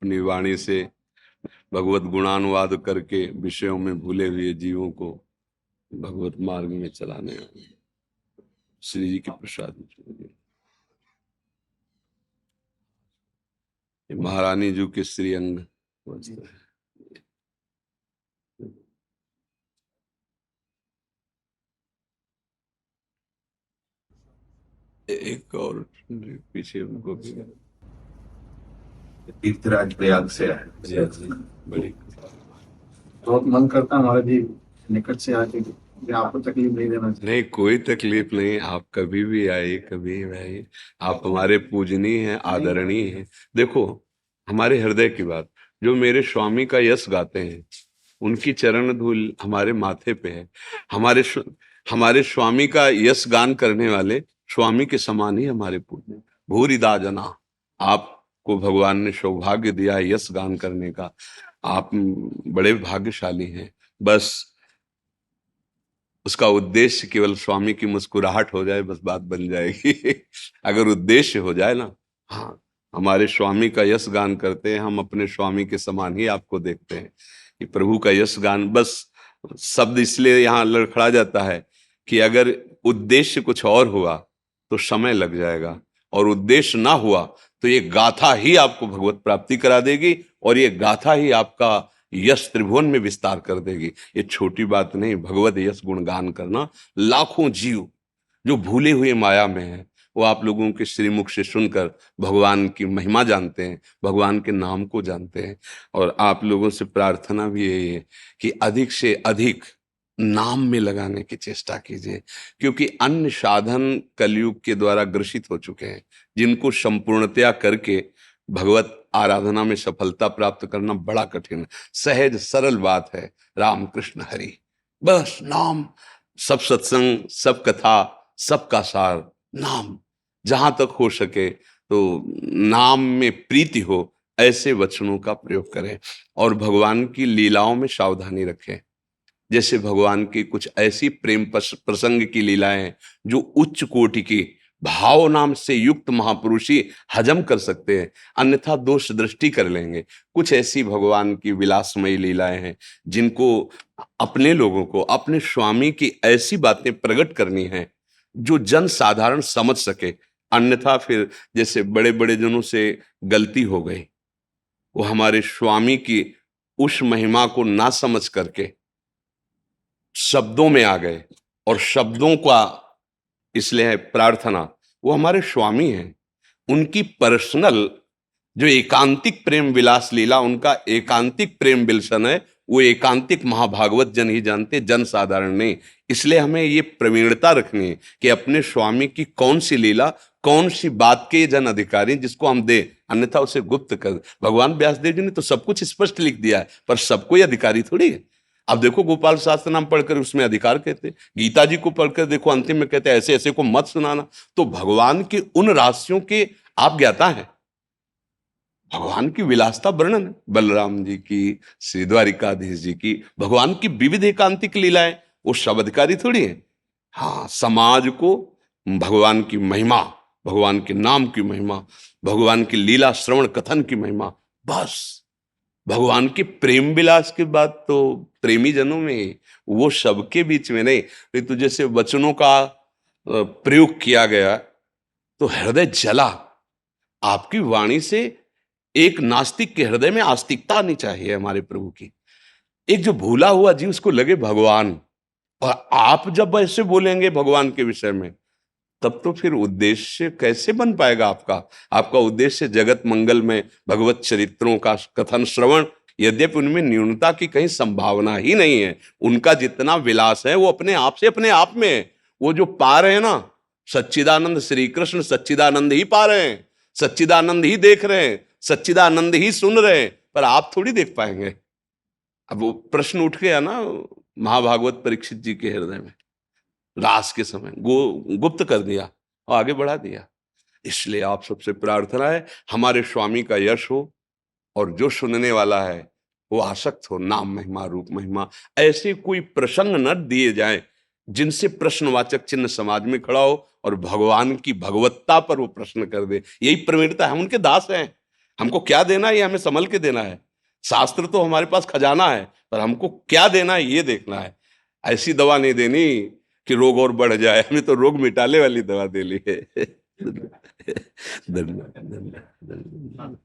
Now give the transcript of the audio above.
अपनी वाणी से भगवत गुणानुवाद करके विषयों में भूले हुए जीवों को भगवत मार्ग में चलाने वाले श्री जी के प्रसाद। महारानी जी के श्रीअंग वस्त्र है। एक और पीछे उनको भी तीर्थराज प्रयाग से आए। जी जी, बड़ी बहुत मन करता हमारा भी निकट से आके आपको तकलीफ नहीं देना चाहिए। नहीं, कोई तकलीफ नहीं। आप कभी भी आइए, कभी भी आइए। आप हमारे पूजनीय हैं, आदरणीय हैं। देखो, हमारे हृदय की बात, जो मेरे स्वामी का यश गाते हैं उनकी चरण धूल हमारे माथे पे है। हमारे स्वामी का यश गान करने वाले स्वामी के समान ही हमारे पूज्य भूरिदा जना। आपको भगवान ने सौभाग्य दिया है यश गान करने का। आप बड़े भाग्यशाली हैं। बस उसका उद्देश्य केवल स्वामी की मुस्कुराहट हो जाए, बस बात बन जाएगी। अगर उद्देश्य हो जाए ना, हाँ, हमारे स्वामी का यश गान करते हैं, हम अपने स्वामी के समान ही आपको देखते हैं कि प्रभु का यश गान। बस शब्द इसलिए यहाँ लड़खड़ा जाता है कि अगर उद्देश्य कुछ और हुआ तो समय लग जाएगा, और उद्देश्य ना हुआ तो ये गाथा ही आपको भगवत प्राप्ति करा देगी, और ये गाथा ही आपका यश त्रिभुवन में विस्तार कर देगी। ये छोटी बात नहीं, भगवत यश गुणगान करना। लाखों जीव जो भूले हुए माया में है, वो आप लोगों के श्रीमुख से सुनकर भगवान की महिमा जानते हैं, भगवान के नाम को जानते हैं। और आप लोगों से प्रार्थना भी यही है कि अधिक से अधिक नाम में लगाने की चेष्टा कीजिए, क्योंकि अन्य साधन कलयुग के द्वारा ग्रसित हो चुके हैं, जिनको संपूर्णतया करके भगवत आराधना में सफलता प्राप्त करना बड़ा कठिन है। सहज सरल बात है, राम कृष्ण हरि, बस नाम। सब सत्संग, सब कथा, सबका सार नाम। जहां तक हो सके तो नाम में प्रीति हो, ऐसे वचनों का प्रयोग करें, और भगवान की लीलाओं में सावधानी रखें। जैसे भगवान की कुछ ऐसी प्रेम प्रसंग की लीलाएं जो उच्च कोटि की भाव नाम से युक्त महापुरुष ही हजम कर सकते हैं, अन्यथा दोष दृष्टि कर लेंगे। कुछ ऐसी भगवान की विलासमयी लीलाएं हैं जिनको अपने लोगों को अपने स्वामी की ऐसी बातें प्रकट करनी है जो जन साधारण समझ सके। अन्यथा फिर जैसे बड़े बड़े जनों से गलती हो गई, वो हमारे स्वामी की उस महिमा को ना समझ करके शब्दों में आ गए, और शब्दों का इसलिए है प्रार्थना, वो हमारे स्वामी हैं। उनकी पर्सनल जो एकांतिक प्रेम विलास लीला, उनका एकांतिक प्रेम विलसन है, वो एकांतिक महाभागवत जन ही जानते, जन साधारण नहीं। इसलिए हमें ये प्रवीणता रखनी है कि अपने स्वामी की कौन सी लीला, कौन सी बात के जन अधिकारी जिसको हम दे, अन्यथा उसे गुप्त कर। भगवान व्यासदेव जी ने तो सब कुछ स्पष्ट लिख दिया है, पर सबको ही अधिकारी थोड़ी है। अब देखो, गोपाल शास्त्र नाम पढ़कर उसमें अधिकार कहते, गीता जी को पढ़कर देखो अंतिम में कहते ऐसे ऐसे को मत सुनाना। तो भगवान के उन राशियों के आप ज्ञाता हैं, भगवान की विलासता वर्णन है। बलराम जी की, श्री द्वारिकाधीश जी की, भगवान की विविध एकांतिक लीलाएं, वो सब अधिकारी थोड़ी है। हाँ, समाज को भगवान की महिमा, भगवान के नाम की महिमा, भगवान की लीला श्रवण कथन की महिमा, बस। भगवान के प्रेम विलास की बात तो प्रेमी जनों में, वो सबके बीच में नहीं। तो जैसे वचनों का प्रयोग किया गया तो हृदय जला। आपकी वाणी से एक नास्तिक के हृदय में आस्तिकता आनी चाहिए हमारे प्रभु की। एक जो भूला हुआ जीव, उसको लगे भगवान, और आप जब ऐसे बोलेंगे भगवान के विषय में, तब तो फिर उद्देश्य कैसे बन पाएगा आपका। आपका उद्देश्य जगत मंगल में भगवत चरित्रों का कथन श्रवण, यद्यपि उनमें न्यूनता की कहीं संभावना ही नहीं है। उनका जितना विलास है वो अपने आप से अपने आप में है। वो जो पा रहे हैं ना, सच्चिदानंद श्री कृष्ण सच्चिदानंद ही पा रहे हैं, सच्चिदानंद ही देख रहे हैं, सच्चिदानंद ही सुन रहे हैं, पर आप थोड़ी देख पाएंगे। अब वो प्रश्न उठ गया ना महाभागवत परीक्षित जी के हृदय में, रास के समय गुप्त कर दिया और आगे बढ़ा दिया। इसलिए आप सबसे प्रार्थना है हमारे स्वामी का यश हो, और जो सुनने वाला है वो आसक्त हो नाम महिमा रूप महिमा। ऐसे कोई प्रसंग न दिए जाएं जिनसे प्रश्नवाचक चिन्ह समाज में खड़ा हो, और भगवान की भगवत्ता पर वो प्रश्न कर दे। यही प्रवीणता है, हम उनके दास हैं। हमको क्या देना है ये हमें संभल के देना है। शास्त्र तो हमारे पास खजाना है, पर हमको क्या देना है ये देखना है। ऐसी दवा नहीं देनी कि रोग और बढ़ जाए, हमें तो रोग मिटाने वाली दवा दे ली है। धन्यवाद, धन्यवाद, धन्यवाद।